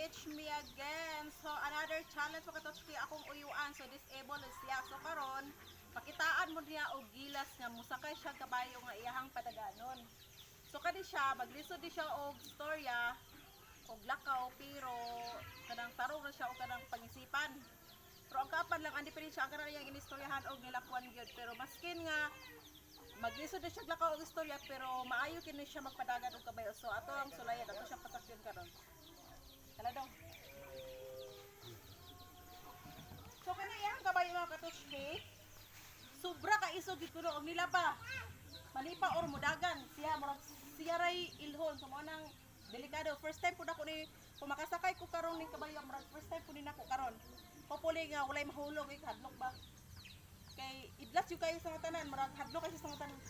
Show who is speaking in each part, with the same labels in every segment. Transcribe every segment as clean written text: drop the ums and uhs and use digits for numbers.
Speaker 1: it's me again. So another challenge pa katochki akong uyuan. So disable is siya. So karon pakitaan mo niya og gilas nga musakay siya kabayo nga iyahang pataganon. So kani siya maglisod di siya og storya og lakaw pero kanang tarong na siya og kanang pangisipan. Pero ang kapan lang andi pa rin siya ang kanang iyang inistoryahan og nilakwan gyud pero maskin nga maglisod na siya lakaw og istorya pero maayo kini siya magpadagan og kabayo. So ato ang sulayan ato siya pasakyon karon. Kala daw. So kana iyang kabayo mga katushki. Sobra ka isog gid kuno og nilaba. Malipa or mudagan siya murag siya ray ilhon so mo nang delikado. First time pud ako ni pumakasakay ko karon ning kabayo murag first time pud ni nako karon. Hopefully nga walay mahulog hadlok ba. Kay idlas yung kayo sa mga tanan, marag hadlok kayo sa mga tanan.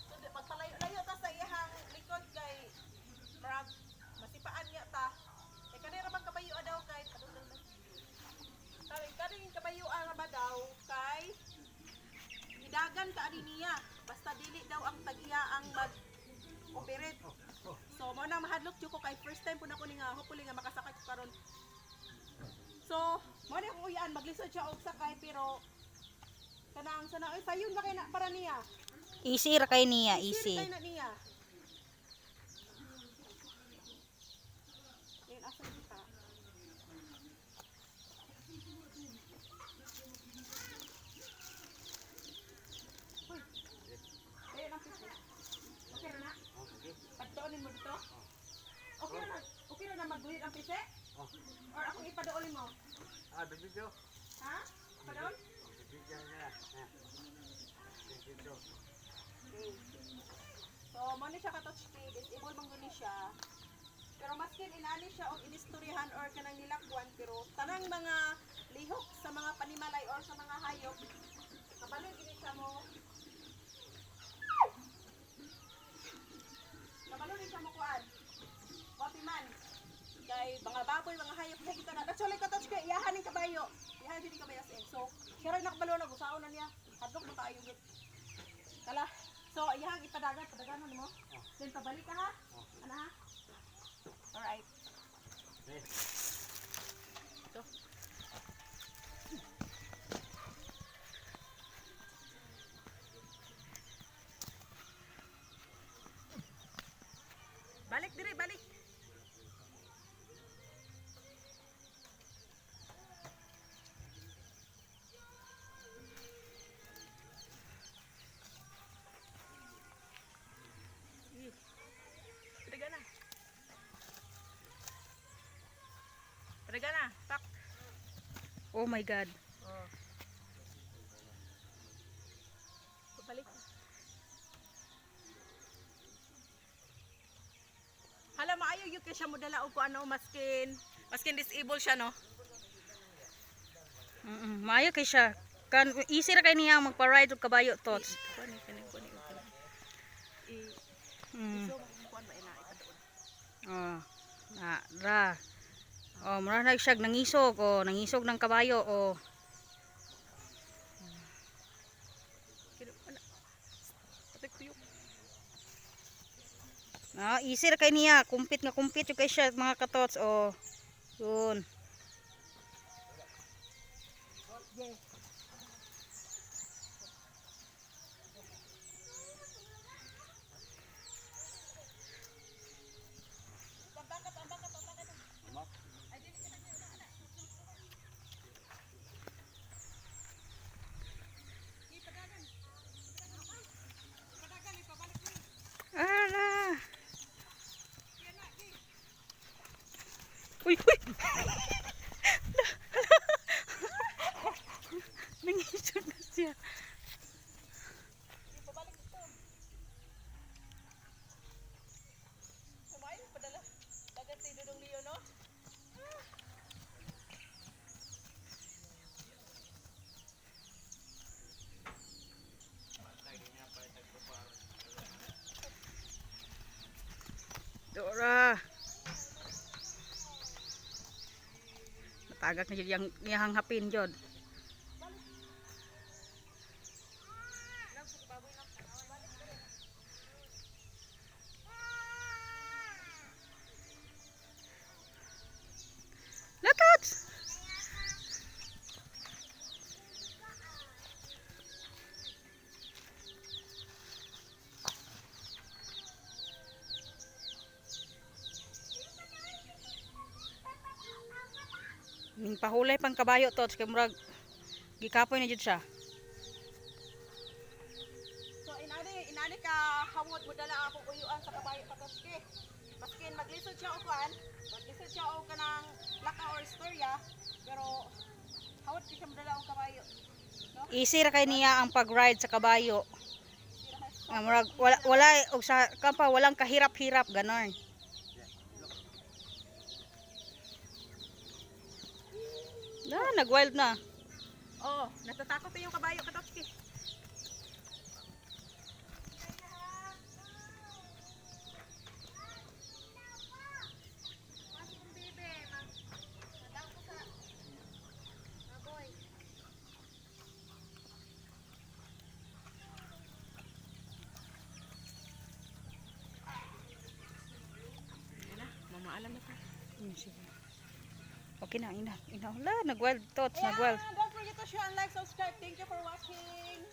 Speaker 1: So pagpalayo-layo ta sa iyahang likod kay marag masipaan niya ta. Kay kanira bang kabayo daw kay kaning kabayo ba daw kay hidagan ka ani niya. Basta dili daw ang tag-iya ang mag-operate. So mo na mahadlok jud ko kay first time po na ko ni nga hopefully nga makasakay ko karon. So mo na ko uyan maglisod siya og sakay pero kanang sana oy sayon ba kay na para niya.
Speaker 2: Easy ra kay niya, easy.
Speaker 1: Kay na niya. Yan asa kita. Hoy. Eh na pisi. Okay ra na? Padoonin mo dito? Okay na magbuhit ang pise? Or akong ipadoolin mo?
Speaker 3: Bibidyo.
Speaker 1: Ha? Padoon?
Speaker 3: Bibidyo na. Bibidyo.
Speaker 1: Okay. So, muna siya katochki, disable mong guni siya. Pero maskin inani siya o inistoryahan or kanang nilakwan, pero tanang mga lihok sa mga panimalay or sa mga hayop, kabalog ini siya mo. Kabalog ini siya mo kuan. Kopi man. Kay mga baboy, mga hayop na kita na. Actually, katochki, iyahan ng kabayo. Iyahan din kabayo sa so, siya rin nakabalo na, gusaon na niya. Hadlok mo tayo gud. Kala. So, iyang padaganan mo. Then pabalik ka ha? Ano ha? Alright. Ito. Balik diri, balik. Padaga na. Pak.
Speaker 2: Oh my god.
Speaker 1: Oh. Balik. Hala maayo yung kay siya mo dala og ano maskin disable siya no.
Speaker 2: Maayo kay siya. Kan easy ra kay niya magpa-ride og kabayo tots.
Speaker 1: Kani. So kuan ba ina ipadoon.
Speaker 2: Oh. Ra. Oh, mura na siya nangisog nangisog ng kabayo easy ra kay niya, kumpit yung kay siya mga katots yun.
Speaker 1: Yes.
Speaker 2: Ala. Uy. Nangisog na siya.
Speaker 1: Pabalik ito. Sumayin padala. Dagat si Dudong Leo no?
Speaker 2: Dora. Natagak na jud yang hapin jud. pahulay pang kabayo to, kay murag gikapoy na jud siya.
Speaker 1: So inani ka hamot mo dala akong uyuan sa kabayo patoski. Maskin maglisod siya og kuan, maglisod siya og kanang laka or istorya, pero hawot di siya madala og kabayo. No?
Speaker 2: Easy ra kay niya ang pag-ride sa kabayo. Nga murag wala og sa kampa walang kahirap-hirap ganon. Nag-wild na.
Speaker 1: Oo, natatakot yung kabayo katoski. Mamaalam na ka.
Speaker 2: Okay na, ina. Wala, nag-wild tots,
Speaker 1: Yeah,
Speaker 2: nag-wild.
Speaker 1: don't forget to share and like, subscribe. Thank you for watching.